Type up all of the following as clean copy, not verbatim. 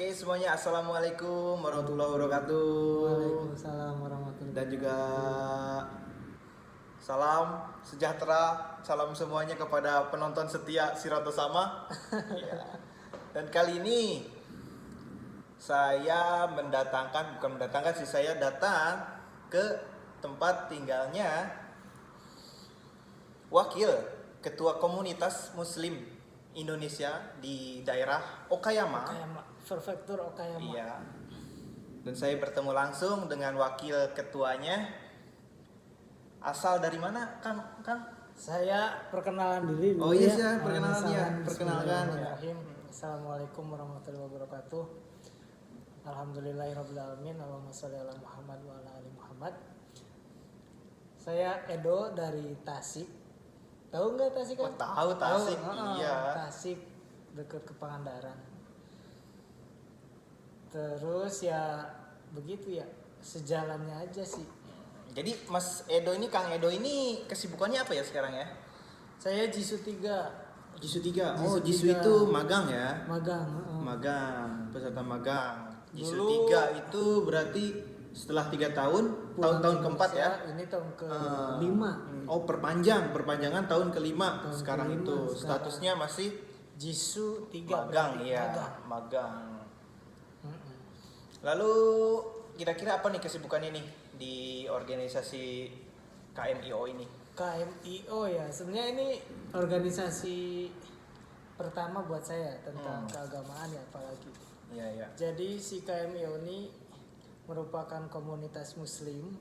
Oke semuanya, assalamualaikum warahmatullahi wabarakatuh. Waalaikumsalam warahmatullahi Dan juga salam sejahtera, salam semuanya kepada penonton setia Siroto Sama. Ya. Dan kali ini saya saya datang ke tempat tinggalnya wakil ketua komunitas Muslim Indonesia di daerah Okayama. Prefektur Okayama. Iya. Dan saya bertemu langsung dengan wakil ketuanya. Asal dari mana, Kang? Saya perkenalan diri dulu. Oh iya, ya. perkenalan ya. Perkenalkan ya. Assalamualaikum warahmatullahi wabarakatuh. Alhamdulillahirrabbilalamin. Allahumma sholli ala Muhammad wa ala ali Muhammad. Saya Edo dari Tasik. Tahu nggak Tasik kan? Oh, tahu Tasik. Iya. Tasik dekat ke Pangandaran. Terus ya begitu ya, sejalannya aja sih. Jadi Mas Edo ini, Kang Edo ini kesibukannya apa ya sekarang ya? Saya Jisu 3. Jisu 3. Oh, Jisu Jisu 3. itu magang ya? Magang. Magang, peserta magang. Jisu Dulu, 3 itu berarti setelah 3 tahun, tahun keempat ya? Ini tahun ke-5. Oh, perpanjangan tahun ke-5 sekarang ke-5 itu. sekarang. Statusnya masih Jisu 3. magang, berarti, iya, magang. Lalu kira-kira apa nih kesibukannya nih di organisasi KMIO ini? KMIO ya, sebenarnya ini organisasi pertama buat saya tentang keagamaan ya apalagi. Iya, iya. Jadi si KMIO ini merupakan komunitas Muslim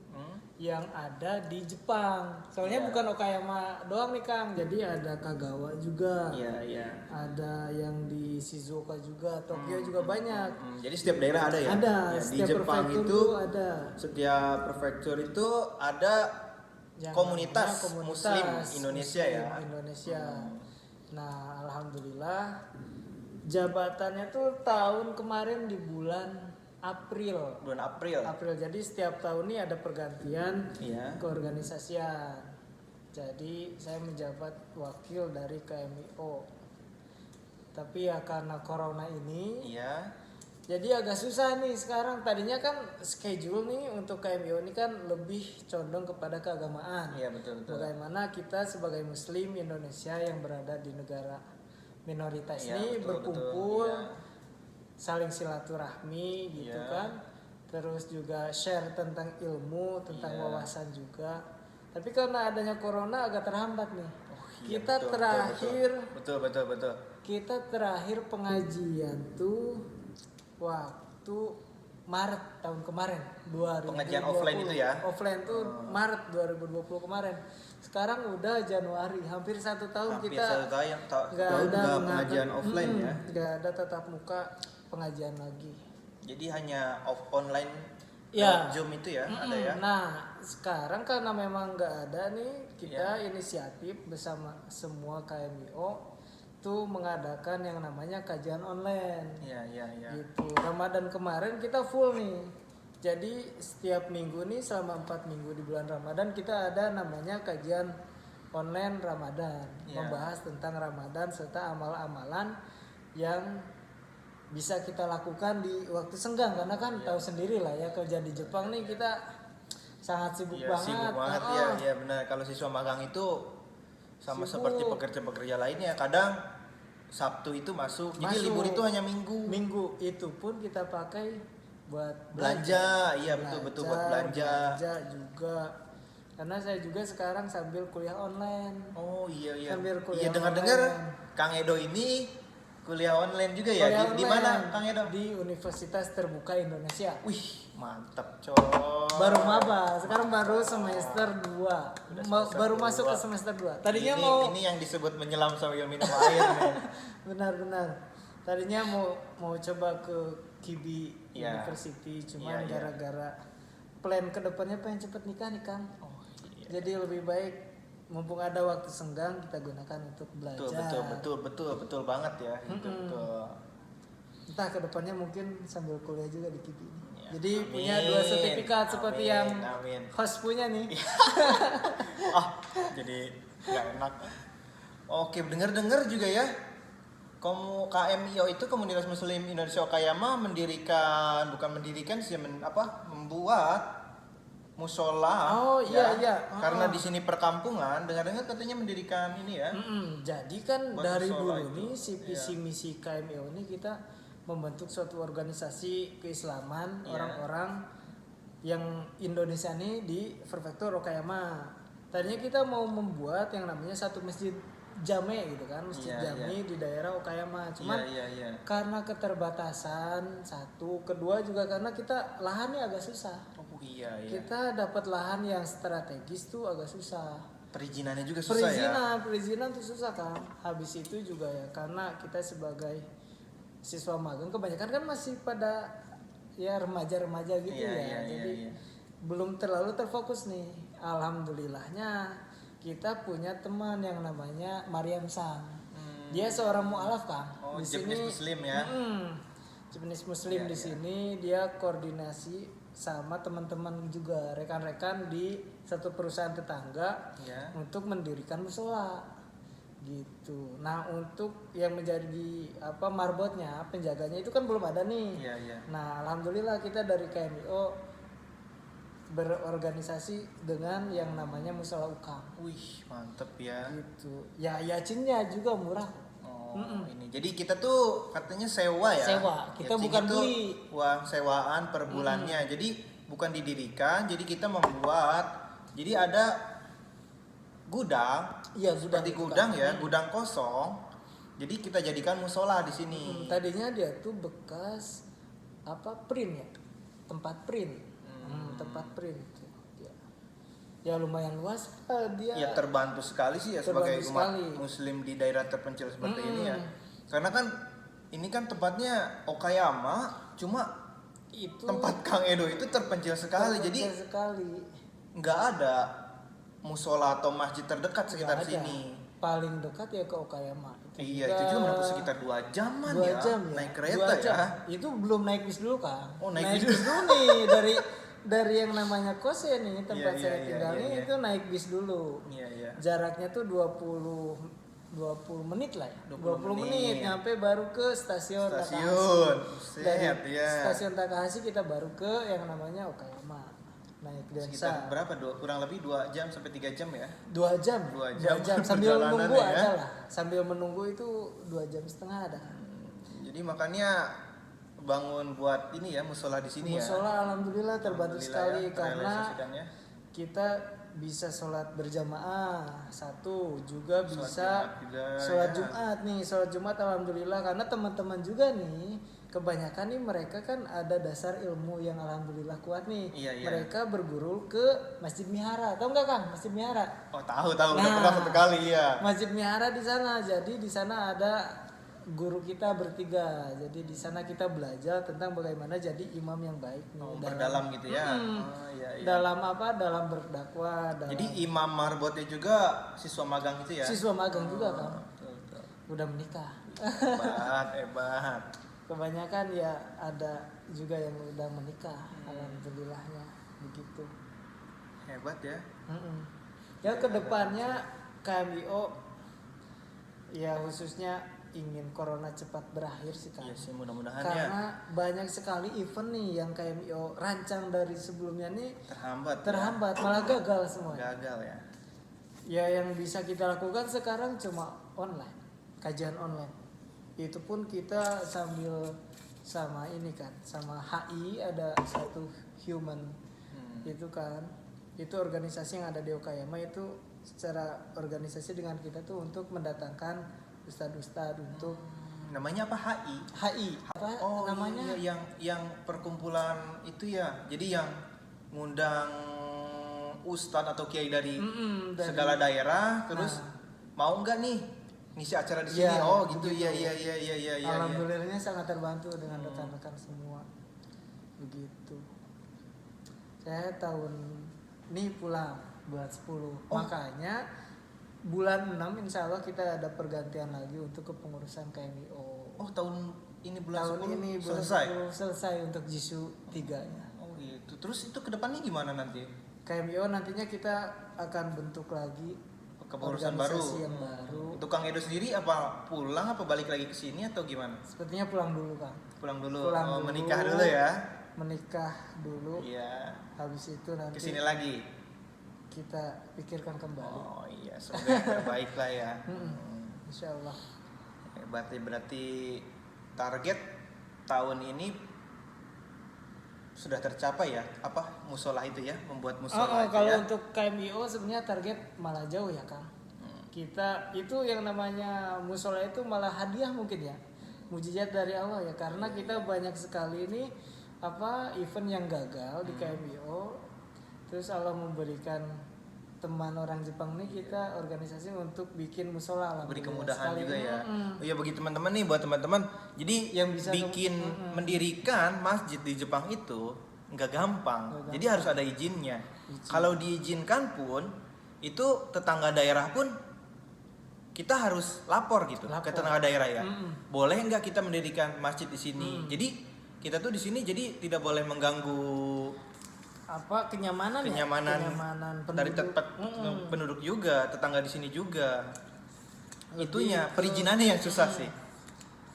yang ada di Jepang. Soalnya bukan Okayama doang nih Kang, jadi ada Kagawa juga. Iya, iya. Ada yang di Shizuoka juga, Tokyo juga banyak. Jadi setiap daerah ada ya? Ada, Ya, di setiap Jepang prefektur itu tuh ada. setiap prefektur itu ada Yang komunitas namanya Muslim Indonesia ya. Indonesia. Nah, alhamdulillah jabatannya tuh tahun kemarin di bulan April. Bulan April. Jadi setiap tahun ini ada pergantian Iya. keorganisasian. Jadi saya menjabat wakil dari KMIO. Tapi ya karena corona ini, Iya. jadi agak susah nih sekarang. Tadinya kan schedule nih untuk KMIO ini kan lebih condong kepada keagamaan. Iya, betul. Bagaimana kita sebagai Muslim Indonesia yang berada di negara minoritas Iya, ini betul, berkumpul, iya. saling silaturahmi gitu Iya. kan. Terus juga share tentang ilmu, tentang Iya. wawasan juga. Tapi karena adanya corona agak terhambat nih. Iya, Kita betul, terakhir betul. kita terakhir pengajian tuh waktu Maret tahun kemarin 2020. Pengajian offline itu ya? Offline tuh Maret 2020 kemarin. Sekarang udah Januari, hampir 1 tahun Hampir kita 1 tahun nggak ada pengajian offline ya. nggak ada tatap muka pengajian lagi. Jadi hanya online Ya. Zoom itu ya, ada ya. Nah, sekarang karena memang nggak ada nih, kita inisiatif bersama semua KMIO tuh mengadakan yang namanya kajian online. Iya. Gitu. Ramadan kemarin kita full nih. Jadi setiap minggu nih selama 4 minggu di bulan Ramadan kita ada namanya kajian online Ramadan, membahas tentang Ramadan serta amal-amalan yang bisa kita lakukan di waktu senggang, karena kan tahu sendiri lah ya kerja di Jepang nih kita sangat sibuk banget. Sibuk banget ya benar. Kalau siswa magang itu sama Sibuk. seperti pekerja-pekerja lainnya, kadang Sabtu itu masuk. Jadi libur itu hanya Minggu. Minggu itu pun kita pakai buat Belanja, iya betul buat belanja. juga. Karena saya juga sekarang sambil kuliah online. Oh iya. Sambil kuliah Iya dengar-dengar online. Kang Edo ini kuliah online juga ya. Kuliah Di online mana Kang Edo? Di Universitas Terbuka Indonesia. Wih, mantap, coy. Baru maba, sekarang baru semester 2. Baru masuk ke semester 2. Tadinya ini yang disebut menyelam sambil minum air nih. Benar. Tadinya mau coba ke Kibi Iya. University, cuman Iya. gara-gara plan kedepannya pengen cepet nikah nih Kang. Oh iya. Jadi lebih baik mumpung ada waktu senggang kita gunakan untuk belajar. Betul banget ya. Betul. Entah kedepannya mungkin sambil kuliah juga di Kibi. Ya, Jadi amin, punya 2 sertifikat seperti yang amin. host punya nih. Jadi nggak enak. Oke, dengar juga ya. KMIO itu Komunitas Muslim Indonesia Okayama membuat musola. Oh iya iya. Karena di sini perkampungan, dengar-dengar katanya mendirikan ini ya. Jadi kan Buat dari musola dulu itu. nih si visi misi KMIO ini kita membentuk suatu organisasi keislaman orang-orang yang Indonesia nih di Prefektur Okayama. Tadinya kita mau membuat yang namanya satu masjid jame gitu kan, masjid jame di daerah Okayama. Cuman karena keterbatasan satu, kedua juga karena kita lahannya agak susah. Kita dapat lahan yang strategis tuh agak susah. Perizinannya juga susah Perizinan tuh susah kan. Habis itu juga ya karena kita sebagai siswa magang kebanyakan kan masih pada ya remaja-remaja gitu jadi belum terlalu terfokus nih. Alhamdulillahnya kita punya teman yang namanya Mariam Sang. Dia seorang mualaf kan. Di sini Muslim ya. Japanese Muslim di sini dia koordinasi sama teman-teman juga rekan-rekan di satu perusahaan tetangga untuk mendirikan musola gitu. Nah untuk yang menjadi marbotnya penjaganya itu kan belum ada nih. Nah alhamdulillah kita dari KMIO berorganisasi dengan yang namanya musola ukam. Wih mantep ya. Gitu. Ya yacinnya juga murah. Ini jadi kita tuh katanya sewa ya. Sewa. Kita bukan beli. Uang sewaan per bulannya. Jadi bukan didirikan. Jadi kita membuat. Jadi ada gudang. Iya gudang. Seperti gudang ya. Gudang kosong. Jadi kita jadikan musola di sini. Tadinya dia tuh bekas print ya. Tempat print. Tempat print itu ya lumayan luas dia. Ya terbantu sekali sih ya sebagai umat muslim di daerah terpencil seperti ini ya. Karena kan ini kan tempatnya Okayama, cuma itu tempat Kang Edo itu terpencil sekali. Jadi nggak ada musola atau masjid terdekat sekitar sini. Paling dekat ya ke Okayama. Itu juga menempuh sekitar 2 jaman 2 jam ya. Naik kereta ya. Itu belum naik bis dulu kan. Naik bis dulu nih dari yang namanya kos ya nih tempat saya tinggalnya itu naik bis dulu. Jaraknya tuh 20 menit lah ya. 20 menit nyampe baru ke stasiun Takahashi. Dari stasiun Takahashi kita baru ke yang namanya Okayama. Naik Densa. Sekitar berapa? Kurang lebih 2 jam sampai 3 jam ya? 2 jam. 2 jam sambil menunggu ada lah. Sambil menunggu itu 2,5 jam ada. Jadi makanya bangun buat ini ya musola di sini ya. Musola alhamdulillah terbantu sekali karena kita bisa sholat berjamaah satu juga bisa sholat Jumat nih. Sholat Jumat alhamdulillah karena teman-teman juga nih kebanyakan nih mereka kan ada dasar ilmu yang alhamdulillah kuat nih. Mereka berguru ke Masjid Mihara. Tahu nggak Kang Masjid Mihara? Oh tahu udah pernah 1 kali ya. Masjid Mihara di sana. Jadi di sana ada guru kita bertiga. Jadi di sana kita belajar tentang bagaimana jadi imam yang baik nih. Berdalam gitu ya. Dalam Dalam berdakwah. Jadi imam marbotnya juga siswa magang itu ya. Siswa magang juga kan. Udah menikah. Hebat. Kebanyakan ya ada juga yang udah menikah. Alhamdulillahnya begitu. Hebat ya. Ya kedepannya KMIO ya khususnya ingin corona cepat berakhir sih kan. Iya sih mudah-mudahan karena banyak sekali event nih yang KMIO rancang dari sebelumnya nih terhambat malah gagal semua. Gagal ya. Ya yang bisa kita lakukan sekarang cuma online, kajian online. Itu pun kita sambil sama ini kan, sama HI ada satu human itu kan. Itu organisasi yang ada di Okayama itu secara organisasi dengan kita tuh untuk mendatangkan ustad-ustad untuk namanya apa HI namanya yang perkumpulan itu ya, jadi yang ngundang ustad atau kiai dari segala daerah terus mau nggak nih ngisi acara di sini gitu. Iya. Alhamdulillahnya sangat terbantu dengan rekan-rekan semua begitu. Saya tahun ini pulang bulan 10 makanya bulan 6 insya Allah kita ada pergantian lagi untuk kepengurusan KMIO. Tahun ini bulan 10 selesai untuk Jisu 3-nya. Gitu. Terus itu kedepannya gimana nanti? KMIO nantinya kita akan bentuk lagi Kepengurusan organisasi yang baru. Untuk Kang Edo sendiri apa pulang apa balik lagi ke sini atau gimana? Sepertinya pulang dulu, Kang. Pulang dulu. Pulang dulu. Menikah dulu ya. Menikah dulu. Iya. Habis itu nanti Kesini lagi. kita pikirkan kembali. Oh iya, semoga yang terbaik lah ya. Insya Allah. Berarti target tahun ini sudah tercapai ya? Apa musola itu ya? Membuat musola itu kalau ya? untuk KMIO sebenarnya target malah jauh ya, Kang. Kita itu yang namanya musola itu malah hadiah mungkin ya. Mujizat dari Allah ya, karena kita banyak sekali ini event yang gagal di KMIO. Terus Allah memberikan teman orang Jepang nih kita organisasi untuk bikin musola, beri kemudahan sekali. juga ya. Oh ya, bagi teman-teman nih, buat teman-teman, jadi yang bisa bikin mendirikan masjid di Jepang itu nggak gampang. Jadi harus ada izinnya. Kalau diizinkan pun itu tetangga daerah pun kita harus lapor gitu ke tetangga daerah ya. Boleh nggak kita mendirikan masjid di sini? Jadi kita tuh di sini jadi tidak boleh mengganggu kenyamanan dari tempat penduduk juga, tetangga di sini juga. Itunya perizinannya yang susah sih.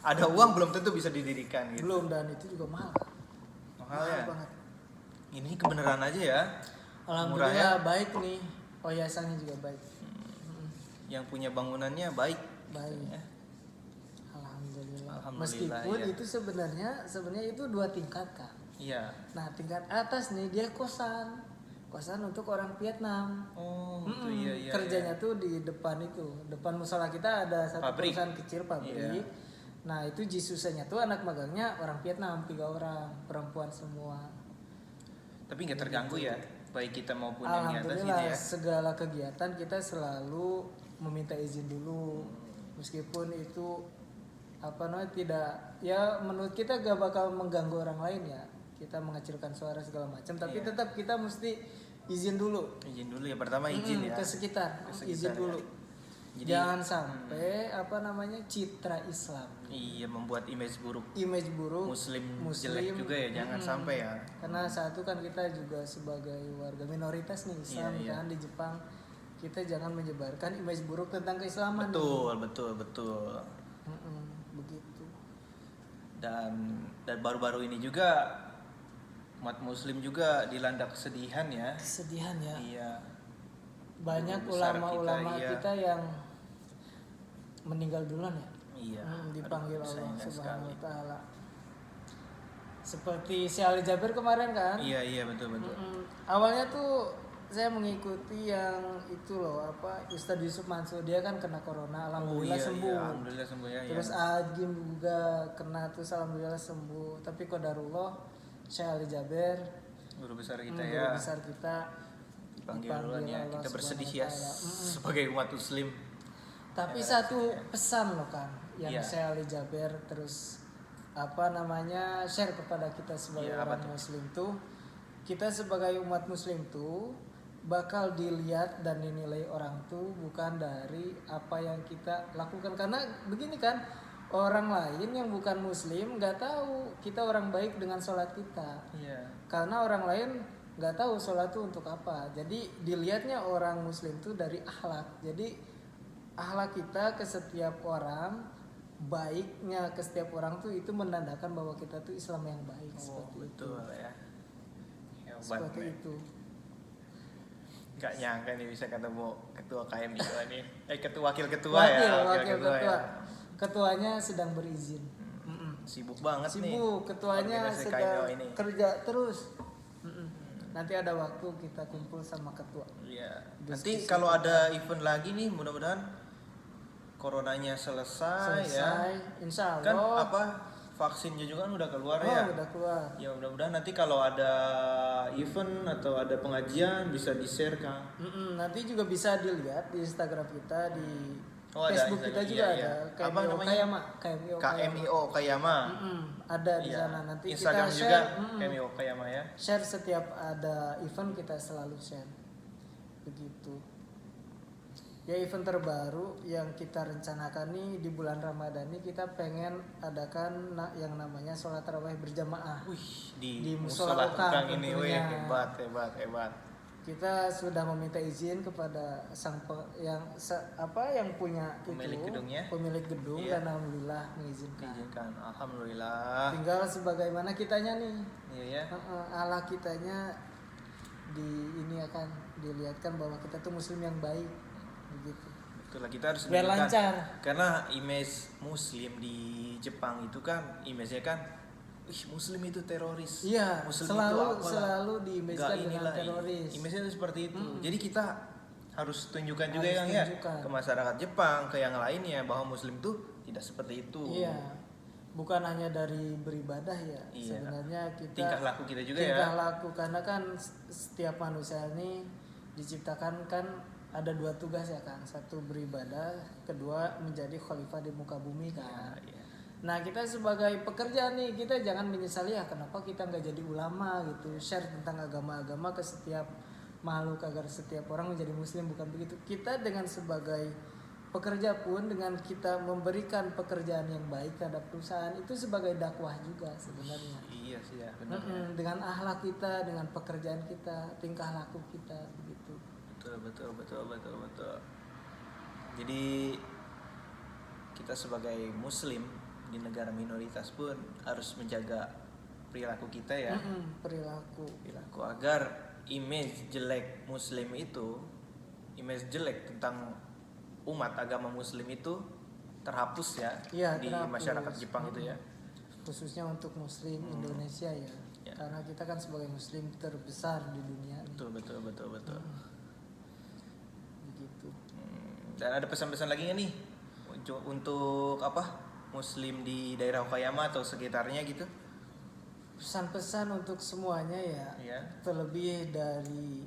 Ada uang belum tentu bisa didirikan gitu. Belum, dan itu juga mahal. Mahal ya. Banget. Ini kebenaran aja ya. Alhamdulillah baik nih. Yayasannya juga baik. Yang punya bangunannya baik. Baik. Ya. Alhamdulillah. Alhamdulillah, Meskipun ya. itu sebenarnya itu 2 tingkat, Kak. Iya. Nah, tingkat atas nih dia kosan untuk orang Vietnam. Oh, itu iya. Kerjanya tuh di depan musola kita ada satu Pabrik. perusahaan kecil pabrik. Iya. Nah, itu jisusanya tuh anak magangnya orang Vietnam, 3 orang, perempuan semua. Tapi nggak terganggu ya, baik kita maupun yang di atas gitu Alhamdulillah, ya. segala kegiatan kita selalu meminta izin dulu, meskipun itu tidak, ya menurut kita gak bakal mengganggu orang lain ya. Kita mengecilkan suara segala macam, tapi tetap kita mesti izin dulu. Izin dulu ya, pertama izin ya. Ke sekitar izin ya. dulu. Jadi, jangan sampai citra Islam. Iya, membuat image buruk. Muslim jelek juga ya, jangan sampai ya. Karena satu kan kita juga sebagai warga minoritas nih Islam kan di Jepang, kita jangan menyebarkan image buruk tentang keislaman. Betul. Begitu. Dan baru-baru ini juga umat Muslim juga dilanda kesedihan ya. Kesedihan ya. Iya. Banyak Guru besar ulama-ulama kita yang meninggal duluan ya. Iya. Dipanggil Allah sayang Subhanahu wa sekali. taala. Seperti si Ali Jabir kemarin kan? Iya, betul. Awalnya tuh saya mengikuti yang itu loh, Ustadz Yusuf Mansur, dia kan kena corona, alhamdulillah sembuh. Iya, alhamdulillah sembuh ya. Terus Agim juga kena, terus alhamdulillah sembuh. Tapi qadarullah Syekh Ali Jabir, Guru besar kita guru besar kita dipanggil duluan ya. Allah Kita bersedih Subhanahu ya wa ta'ala. sebagai umat Muslim. Tapi satu pesan loh kan yang Iya. Syekh Ali Jabir terus share kepada kita sebagai orang Muslim tuh, kita sebagai umat Muslim tuh bakal dilihat dan dinilai orang tuh bukan dari apa yang kita lakukan. Karena begini kan, orang lain yang bukan Muslim nggak tahu kita orang baik dengan sholat kita. Iya. Karena orang lain nggak tahu sholat itu untuk apa. Jadi dilihatnya orang Muslim tuh dari akhlak. Jadi akhlak kita ke setiap orang, baiknya ke setiap orang tuh itu menandakan bahwa kita tuh Islam yang baik. Seperti betul itu. ya. Hebat, Seperti itu. Gak nyangka nih bisa ketemu ketua KMIO nih. Wakil ketua Wakil ya. ketua. Ya. Ketuanya sedang berizin. Sibuk banget nih. Sibuk, ketuanya organisasi sedang KMIO ini. kerja terus. Nanti ada waktu kita kumpul sama ketua. Iya. Nanti kalau ada event lagi nih, mudah-mudahan coronanya selesai ya. Insya Allah. Kan vaksinnya juga kan udah keluar ya. Udah keluar. Ya mudah-mudahan nanti kalau ada event atau ada pengajian bisa di-share kan. Nanti juga bisa dilihat di Instagram kita, di ada Facebook kita juga ada. Apa namanya? KMIO Kayama. Ada di sana. Nanti Instagram kita juga share. KMIO Kayama ya. Share setiap ada event, kita selalu share. Begitu. Ya, event terbaru yang kita rencanakan nih di bulan Ramadan ini, kita pengen adakan yang namanya sholat tarawih berjamaah. Wih, di musola musola Ukang ini, tentunya. hebat. kita sudah meminta izin kepada yang punya Pemilik itu, gedungnya. pemilik gedung, Iya. dan alhamdulillah mengizinkan. Alhamdulillah. Tinggal sebagaimana kitanya nih, Iya ya. Allah kitanya ini akan dilihatkan bahwa kita tuh muslim yang baik, begitu. Itulah kita harus Biar menunjukkan. lancar. Karena image muslim di Jepang itu kan image-nya kan muslim itu teroris. Iya, Muslim selalu diimajinkan dengan teroris. Image-nya itu seperti itu. Jadi kita harus tunjukkan juga Harus Kang ya tunjukkan. ke masyarakat Jepang, ke yang lainnya bahwa muslim itu tidak seperti itu. Iya. Bukan hanya dari beribadah ya. Iya. Sebenarnya kita Tingkah laku kita juga tingkah ya. laku, karena kan setiap manusia ini diciptakan kan ada 2 tugas ya kan. Satu beribadah, kedua menjadi khalifah di muka bumi kan. Iya. Nah, kita sebagai pekerja nih, kita jangan menyesali ya kenapa kita nggak jadi ulama gitu, share tentang agama-agama ke setiap makhluk agar setiap orang menjadi muslim, bukan begitu. Kita dengan sebagai pekerja pun, dengan kita memberikan pekerjaan yang baik terhadap perusahaan, itu sebagai dakwah juga sebenarnya. Iya sih ya, benar. Dengan akhlak kita, dengan pekerjaan kita, tingkah laku kita, begitu. Betul. Jadi kita sebagai muslim di negara minoritas pun harus menjaga perilaku kita ya. Perilaku Agar image jelek muslim itu, image jelek tentang umat agama muslim itu terhapus ya, Iya, di terhapus. masyarakat Jepang itu ya. Khususnya untuk muslim Indonesia ya. Ya. Karena kita kan sebagai muslim terbesar di dunia nih. Betul. Begitu. Dan ada pesan-pesan lagi nggak nih untuk apa muslim di daerah Okayama atau sekitarnya gitu? Pesan-pesan untuk semuanya ya. Iya. Terlebih dari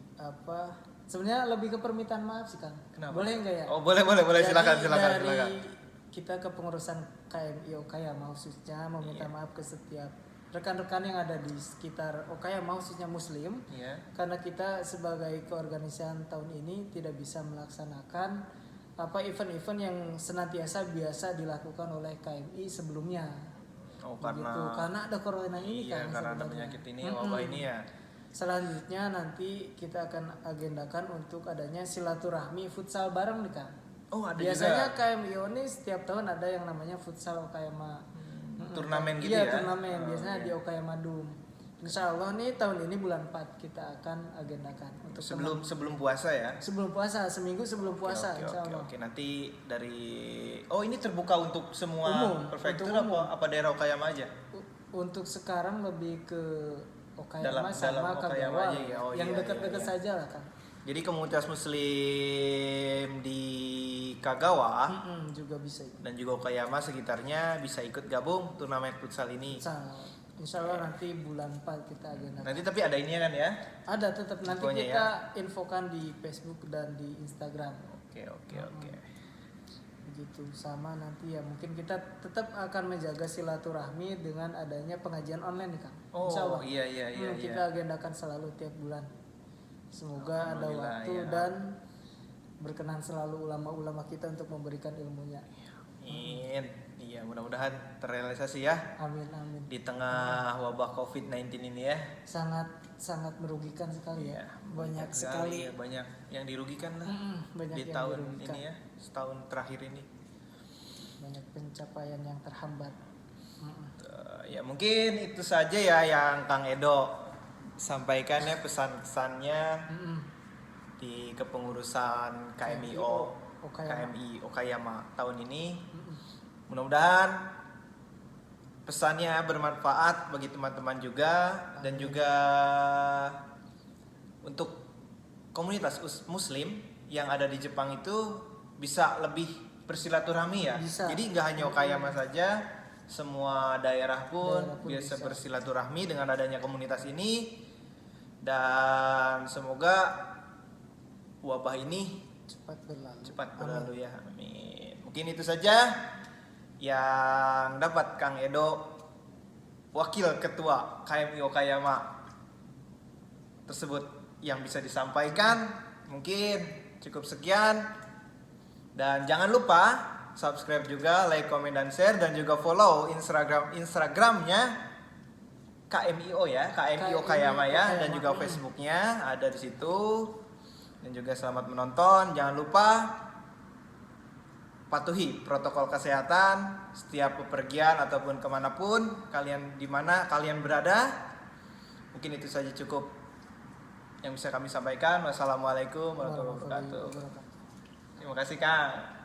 sebenarnya lebih ke permintaan maaf sih Kang. Kenapa? Boleh enggak ya? Oh boleh Jadi silakan. dari kita ke pengurusan KMI Okayama khususnya meminta Iya. maaf ke setiap rekan-rekan yang ada di sekitar Okayama khususnya muslim. Iya. Karena kita sebagai keorganisasian tahun ini tidak bisa melaksanakan event-event yang senantiasa biasa dilakukan oleh KMI sebelumnya. Oh Begitu. Karena ada corona ini iya, kan karena ada sebenarnya. penyakit ini, wabah ini ya. Selanjutnya nanti kita akan agendakan untuk adanya silaturahmi futsal bareng nih Kang. Oh ada Biasanya juga KMI ini setiap tahun ada yang namanya futsal Okayama. turnamen gitu Iya, ya. turnamen biasanya di Okayama Dome. Insya Allah nih tahun ini bulan 4 kita akan agendakan untuk sebelum puasa ya. sebelum puasa, seminggu sebelum puasa insya Allah. Oke. Nanti ini terbuka untuk semua Umum, prefektur untuk umum. apa daerah Okayama aja? Untuk sekarang lebih ke Okayama Dalam sama Okayama Kagawa aja ya. Oh, yang iya, dekat-dekat iya. saja lah kan. Jadi komunitas muslim di Kagawa Juga bisa ikut. dan juga Okayama sekitarnya bisa ikut gabung turnamen futsal ini. Insya Allah nanti bulan 4 kita agendakan. Nanti tapi ada ini kan ya? Ada tetap nanti Infonya kita infokan di Facebook dan di Instagram. Oke. Begitu, sama nanti ya mungkin kita tetap akan menjaga silaturahmi dengan adanya pengajian online nih Kang. Insya Allah. Iya. Kita agendakan selalu tiap bulan. Semoga ada Alhamdulillah, waktu ya. dan berkenan selalu ulama-ulama kita untuk memberikan ilmunya. Amin. Iya, mudah-mudahan terrealisasi ya Amin. di tengah wabah COVID-19 ini ya. Sangat merugikan sekali ya. Banyak sekali. Ya, banyak yang dirugikan lah Banyak di yang tahun dirugikan. ini ya, setahun terakhir ini. Banyak pencapaian yang terhambat. Ya mungkin itu saja ya yang Kang Edo sampaikan ya pesan-pesannya di kepengurusan KMIO KMI Okayama tahun ini. Mudah-mudahan pesannya bermanfaat bagi teman-teman juga dan juga untuk komunitas muslim yang ada di Jepang itu bisa lebih bersilaturahmi ya. Bisa. Jadi nggak hanya Okayama saja, semua daerah pun bisa. bersilaturahmi dengan adanya komunitas ini. Dan semoga wabah ini cepat berlalu ya. Amin. Mungkin itu saja yang dapat Kang Edo, Wakil Ketua KMI Okayama tersebut yang bisa disampaikan. Mungkin cukup sekian. Dan jangan lupa subscribe juga, like, komen, dan share. Dan juga follow Instagramnya KMIO ya, KMIO Okayama ya, dan juga Okayama. Facebooknya ada di situ. Dan juga selamat menonton. Jangan lupa patuhi protokol kesehatan setiap bepergian ataupun kemanapun kalian, di mana kalian berada. Mungkin itu saja cukup yang bisa kami sampaikan. Wassalamualaikum warahmatullahi wabarakatuh. Terima kasih Kang.